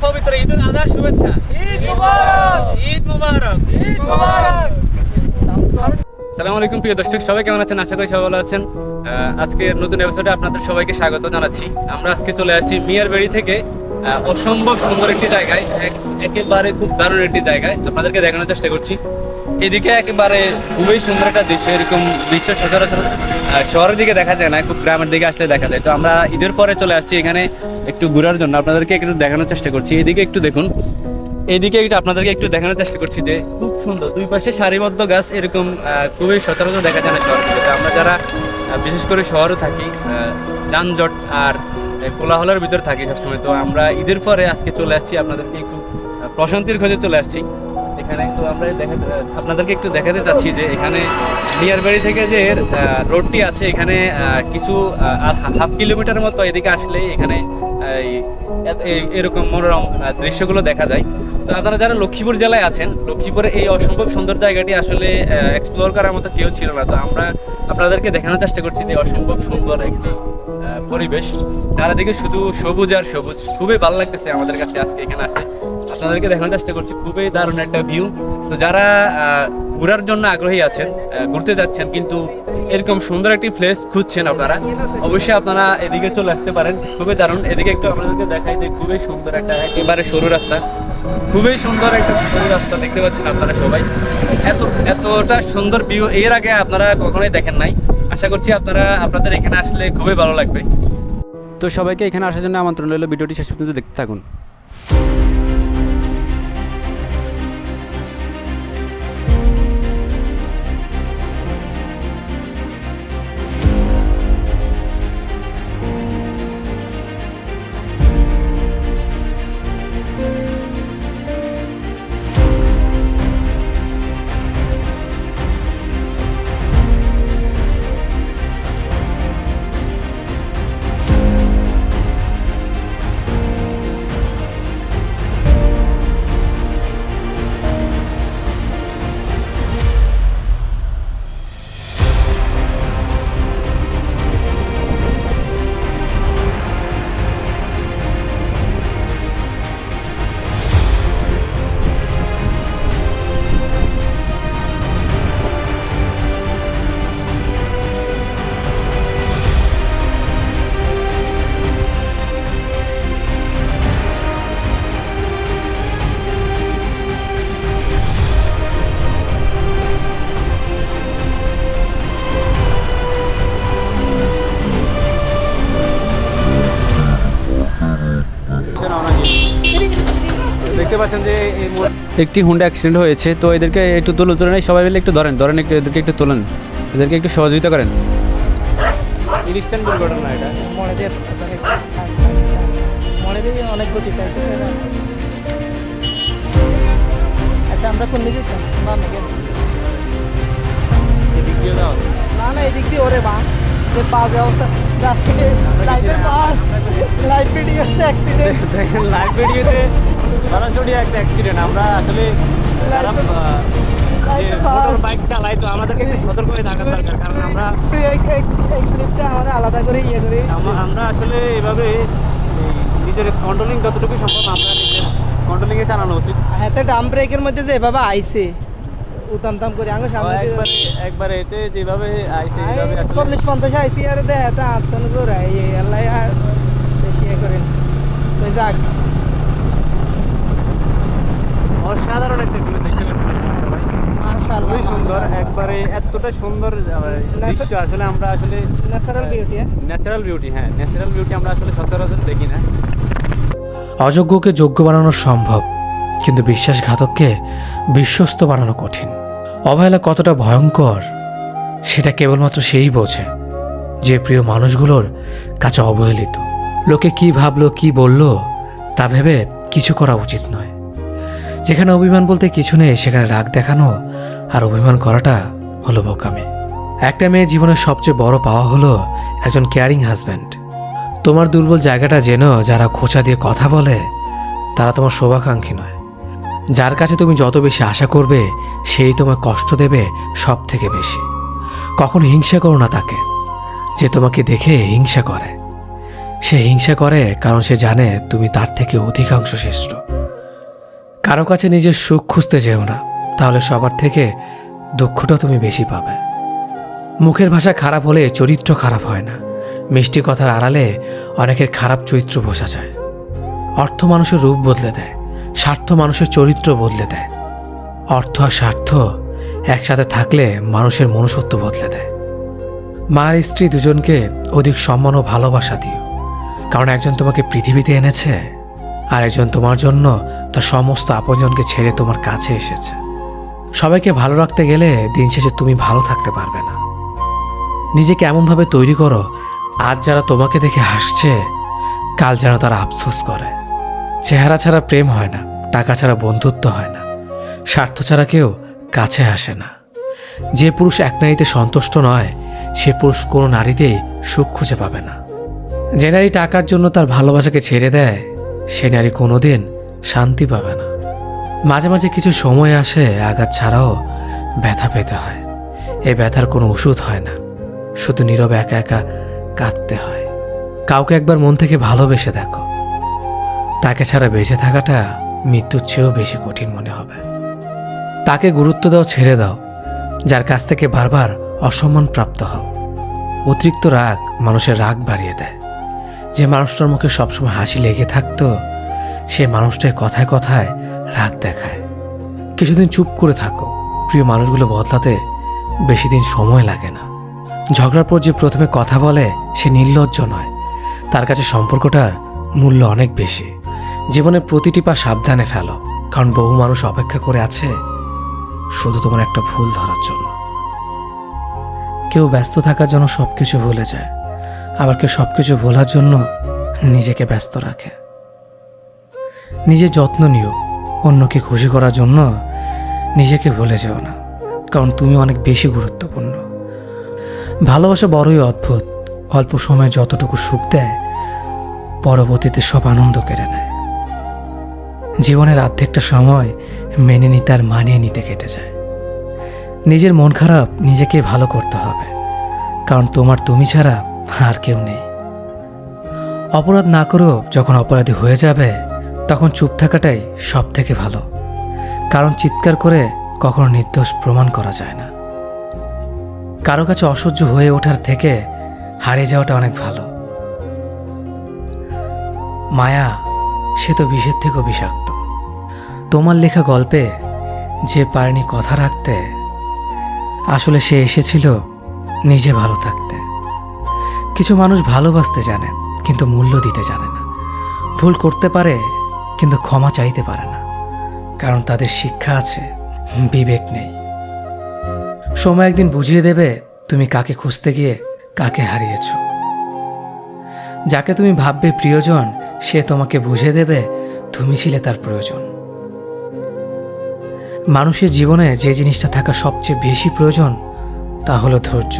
পবিত্র ঈদ উল আজহার শুভেচ্ছা। ঈদ মুবারক, ঈদ মুবারক, ঈদ মুবারক। আসসালামু আলাইকুম প্রিয় দর্শক, সবাই কেমন আছেন? আশা করি সবাই ভালো আছেন। আজকের নতুন এপিসোডে আপনাদের সবাইকে স্বাগত জানাচ্ছি। আমরা আজকে চলে আসছি মিয়ারবাড়ি থেকে অসম্ভব সুন্দর একটি জায়গায়, একেবারে খুব দারুণ একটি জায়গায় আপনাদেরকে দেখানোর চেষ্টা করছি। এদিকে একেবারে খুবই সুন্দর একটা দৃশ্য, এরকম দৃশ্য সচরাচর শহরের দিকে দেখা যায় না, খুব গ্রামের দিকে আসলে দেখা যায়। তো আমরা ঈদের পরে চলে আসছি এখানে একটু ঘোরার জন্য, আপনাদেরকে একটু দেখানোর চেষ্টা করছি। এদিকে একটু দেখুন, এইদিকে আপনাদেরকে একটু দেখানোর চেষ্টা করছি যে খুব সুন্দর দুই পাশে সারিবদ্ধ গাছ, এরকম খুবই সচরাচর দেখা যায় না শহর থেকে। তো আমরা যারা বিশেষ করে শহরে থাকি, যানজট আর কোলাহলের ভিতরে থাকি সবসময়, তো আমরা ঈদের পরে আজকে চলে আসছি আপনাদেরকে একটু প্রশান্তির খোঁজে চলে আসছি এখানে। তো আমরা আপনাদেরকে একটু দেখাতে চাচ্ছি যে এখানে মিয়ারবাড়ি থেকে যে রোডটি আছে, এখানে কিছু হাফ কিলোমিটার মতো এদিকে আসলে এখানে এরকম মনোরম দৃশ্যগুলো দেখা যায়। তো আপনারা যারা লক্ষ্মীপুর জেলায় আছেন, লক্ষ্মীপুরে এই অসম্ভব সুন্দর জায়গাটি আসলে এক্সপ্লোর করার মতো কেউ ছিল না। তো আমরা আপনাদেরকে দেখানোর চেষ্টা করছি যে অসম্ভব সুন্দর একটি পরিবেশ, চারিদিকে শুধু সবুজ আর সবুজ, খুবই ভালো লাগতেছে আমাদের কাছে আজকে এখানে আসে। আপনাদেরকে দেখানোর চেষ্টা করছি, খুবই দারুণ একটা ভিউ। তো যারা ঘোরার জন্য আগ্রহী আছেন, ঘুরতে যাচ্ছেন কিন্তু এরকম সুন্দর একটি প্লেস খুঁজছেন, আপনারা অবশ্যই আপনারা এদিকে চলে আসতে পারেন। খুবই দারুণ। এদিকে একটু আপনাদেরকে দেখাই যে খুবই সুন্দর একটা একেবারে সরু রাস্তা, খুবই সুন্দর একটা সরু রাস্তা দেখতে পাচ্ছেন আপনারা সবাই। এতটা সুন্দর ভিউ এর আগে আপনারা কখনোই দেখেন নাই। আশা করছি আপনাদের এখানে আসলে খুবই ভালো লাগবে। তো সবাইকে এখানে আসার জন্য আমন্ত্রণ রইল, ভিডিওটি শেষ পর্যন্ত দেখতে থাকুন। দেখতে পাচ্ছেন যে একটি হুন্ডা অ্যাক্সিডেন্ট হয়েছে। তো এদেরকে একটু তুলে নেই, সবাই মিলে একটু ধরেন একটু, এদেরকে একটু তোলেন, এদেরকে একটু সহযোগিতা করেন। ইনস্ট্যান্ট দুর্ঘটনা এটা অনেক গতি পাইছে। আচ্ছা, আমরা কোন দিকে এদিক দিয়ে যাও না না এদিক দিয়ে ওরে বা বাজে অবস্থা যাচ্ছে। লাইভ ভিডিওতে অ্যাক্সিডেন্ট, দেখেন লাইভ ভিডিওতে সরাসরি একটা অ্যাক্সিডেন্ট। আমরা আসলে যারা বাইক চালাই, তো আমাদেরকে একটু সতর্ক হয়ে থাকার দরকার, কারণ আমরা এই ক্লিপটা আমরা আলাদা করে ইয়ে করি। আমরা আসলে এভাবে নিজের কন্ট্রোলিং যতটুকু সম্ভব আমরা নিজের কন্ট্রোলিংয়ে চালানো উচিত। হ্যাঁ, তো ডাম ব্রেকের মধ্যে যে এভাবে আইছে উতাম করে আগে সামনে একবারে এতে যেভাবে আইছে 40-50 আইসি আর দেয় এটা আটন করে এই আল্লাহ আর বেশি করেন। তো যাক, অসাধারণ একটা ভিউ দেখতে পাচ্ছেন সবাই, মাশাআল্লাহ খুবই সুন্দর, একবারে এতটা সুন্দর দৃশ্য আসলে আমরা আসলে ন্যাচারাল বিউটি। ন্যাচারাল বিউটি, হ্যাঁ ন্যাচারাল বিউটি আমরা আসলে সচরাচর দেখি না। অযোগ্যকে যোগ্য বানানো সম্ভব, কিন্তু বিশ্বাসঘাতককে বিশ্বস্ত বানানো কঠিন। অবহেলা কতটা ভয়ঙ্কর সেটা কেবলমাত্র সেই বোঝে যে প্রিয় মানুষগুলোর কাছে অবহেলিত। লোকে কি ভাবলো কি বলল তা ভেবে কিছু করা উচিত নয়। যেখানে অভিমান বলতে কিছু নেই, সেখানে রাগ দেখানো আর অভিমান করাটা হলো বোকামি। একটা মেয়ের জীবনের সবচেয়ে বড় পাওয়া হলো একজন কেয়ারিং হাজব্যান্ড। তোমার দুর্বল জায়গাটা জেনো, যারা খোঁচা দিয়ে কথা বলে তারা তোমার শুভাকাঙ্ক্ষী নয়। যার কাছে তুমি যত বেশি আশা করবে সেই তোমায় কষ্ট দেবে সব থেকে বেশি। কখনো হিংসা করো না তাকে যে তোমাকে দেখে হিংসা করে। সে হিংসা করে কারণ সে জানে তুমি তার থেকে অধিকাংশ শ্রেষ্ঠ। কারো কাছে নিজের সুখ খুঁজতে যেও না, তাহলে সবার থেকে দুঃখটা তুমি বেশি পাবে। মুখের ভাষা খারাপ হলে চরিত্র খারাপ হয় না। মিষ্টি কথার আড়ালে অনেকের খারাপ চরিত্র বোঝা যায়। অর্থ মানুষের রূপ বদলে দেয়, স্বার্থ মানুষের চরিত্র বদলে দেয়। অর্থ আর স্বার্থ একসাথে থাকলে মানুষের মনুষ্যত্ব বদলে দেয়। মা আর স্ত্রী দুজনকে অধিক সম্মান ও ভালোবাসা দিও, কারণ একজন তোমাকে পৃথিবীতে এনেছে আর একজন তোমার জন্য তার সমস্ত আপনজনকে ছেড়ে তোমার কাছে এসেছে। সবাইকে ভালো রাখতে গেলে দিন শেষে তুমি ভালো থাকতে পারবে না। নিজেকে এমনভাবে তৈরি করো, আজ যারা তোমাকে দেখে হাসছে কাল যেন তারা আফসোস করে। চেহারা ছাড়া প্রেম হয় না, টাকা ছাড়া বন্ধুত্ব হয় না, স্বার্থ ছাড়া কেউ কাছে আসে না। যে পুরুষ এক নারীতে সন্তুষ্ট নয় সে পুরুষ কোনো নারীতেই সুখ খুঁজে পাবে না। যে নারী টাকার জন্য তার ভালোবাসাকে ছেড়ে দেয় সে নারী কোনোদিন শান্তি পাবে না। মাঝে মাঝে কিছু সময় আসে আঘাত ছাড়াও ব্যথা পেতে হয়। এই ব্যথার কোনো ওষুধ হয় না, শুধু নীরবে একা একা কাঁদতে হয়। কাউকে একবার মন থেকে ভালোবেসে দেখো, তাকে ছাড়া বেঁচে থাকাটা মৃত্যুর চেয়েও বেশি কঠিন মনে হবে। তাকে গুরুত্ব দাও, ছেড়ে দাও যার কাছ থেকে বারবার অসম্মান প্রাপ্ত হও। অতিরিক্ত রাগ মানুষের রাগ বাড়িয়ে দেয়। যে মানুষটার মুখে সবসময় হাসি লেগে থাকতো সে মানুষটার কথায় কথায় রাগ দেখায়। কিছুদিন চুপ করে থাকো, প্রিয় মানুষগুলো বদলাতে বেশি দিন সময় লাগে না। ঝগড়ার পর যে প্রথমে কথা বলে সে নির্লজ্জ নয়, তার কাছে সম্পর্কটার মূল্য অনেক বেশি। জীবনের প্রতিটি পা সাবধানে ফেলো, কারণ বহু মানুষ অপেক্ষা করে আছে শুধু তোমার একটা ভুল ধরার জন্য। কেউ ব্যস্ত থাকার জন্য সবকিছু ভুলে যায়, আবার কেউ সবকিছু ভোলার জন্য নিজেকে ব্যস্ত রাখে। নিজের যত্ন নিও, অন্যকে খুশি করার জন্য নিজেকে ভুলে যেও না, কারণ তুমি অনেক বেশি গুরুত্বপূর্ণ। ভালোবাসা বড়ই অদ্ভুত, অল্প সময়ে যতটুকু সুখ দেয় পরবর্তীতে সব আনন্দ কেড়ে নেয়। জীবনের অর্ধেকটা সময় মেনে নিতে আর মানিয়ে নিতে কেটে যায়। নিজের মন খারাপ নিজেকে ভালো করতে হবে, কারণ তোমার তুমি ছাড়া আর কেউ নেই। অপরাধ না করেও যখন অপরাধী হয়ে যাবে তখন চুপ থাকাটাই সব থেকে ভালো, কারণ চিৎকার করে কখনো নির্দোষ প্রমাণ করা যায় না। কারো কাছে অসহ্য হয়ে ওঠার থেকে হারিয়ে যাওয়াটা অনেক ভালো। মায়া সে তো বিষের থেকেও বিষাক্ত। তোমার লেখা গল্পে যে পারেনি কথা রাখতে, আসলে সে এসেছিল নিজে ভালো থাকতে। কিছু মানুষ ভালোবাসতে জানে কিন্তু মূল্য দিতে জানে না। ভুল করতে পারে কিন্তু ক্ষমা চাইতে পারে না, কারণ তাদের শিক্ষা আছে, বিবেক নেই। সময় একদিন বুঝিয়ে দেবে তুমি কাকে খুঁজতে গিয়ে কাকে হারিয়েছ। যাকে তুমি ভাববে প্রিয়জন সে তোমাকে বুঝিয়ে দেবে তুমি ছিলে তার প্রয়োজন। মানুষের জীবনে যে জিনিসটা থাকা সবচেয়ে বেশি প্রয়োজন তা হলো ধৈর্য।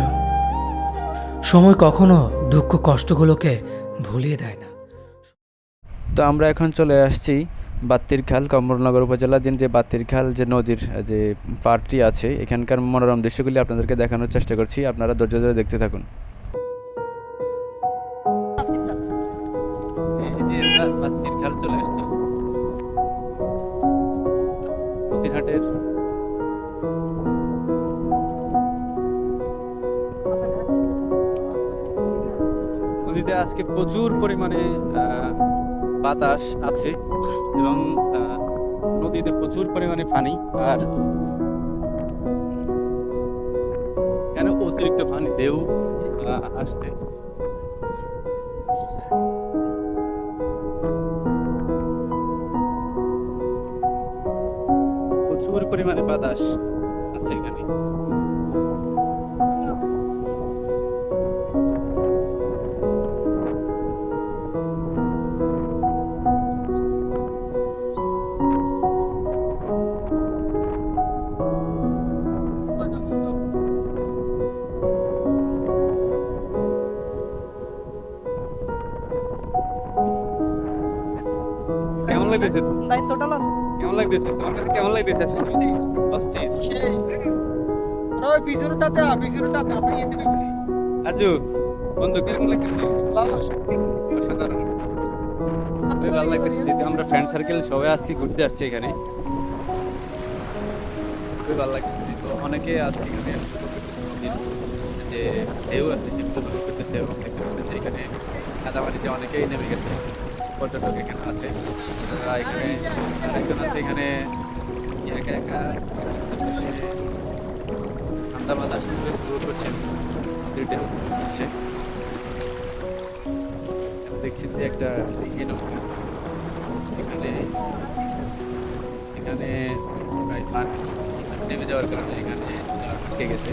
সময় কখনো দুঃখ কষ্টগুলোকে ভুলিয়ে দেয় না। তো আমরা এখন চলে আসছি বাত্তির খাল, কমলনগর উপজেলাধীন যে বাত্তির খাল যে নদীর যে পাড়টি আছে, এখানকার মনোরম দৃশ্যগুলি আপনাদেরকে দেখানোর চেষ্টা করছি। আপনারা ধৈর্য ধরে দেখতে থাকুন। এই যে আমরা বাত্তির খাল চলে আসছি, নদীঘাটের নদীতে আজকে প্রচুর পরিমাণে বাতাস আছে এবং নদীতে প্রচুর পরিমাণে পানি, আর কেন অতিরিক্ত পানি ঢেউ আসছে। প্রচুর পরিমাণে বাতাস আছে এখানে। কেমন লাগতেছে? দায়িত্বটা লাস কেমন লাগতেছে তোমার কাছে? কেমন লাগতেছে? অস্থির। সেই ওই পিছুরটাতে আপনি এতে ঢুকছি আরজু বন্ধু, কিরকম লাগতেছে? লালস অসাধারণ, খুবই ভালো লাগতেছে। যেহেতু আমরা ফ্রেন্ড সার্কেল সবাই আজকে ঘুরতে আসছি এখানে, খুবই ভালো লাগতেছে। তো অনেকে আজকে এখানে উপভোগ করতেছে নদীর যে ঢেউ আছে সেগুলো উপভোগ করতেছে, এবং দেখতে পাচ্ছেন যে এখানে কাদামাটিতে অনেকেই নেমে গেছে, পর্যটক এখানে আছে। তারা এখানে একজন আছে এখানে একা একা বসে ঠান্ডা বাতাস উপভোগ করছেন, নদীর ঢেউ হচ্ছে। দেখছেন যে একটা ডিঙি নৌকা এখানে এখানে প্রায় পানি নেমে যাওয়ার কারণে এখানে আটকে গেছে।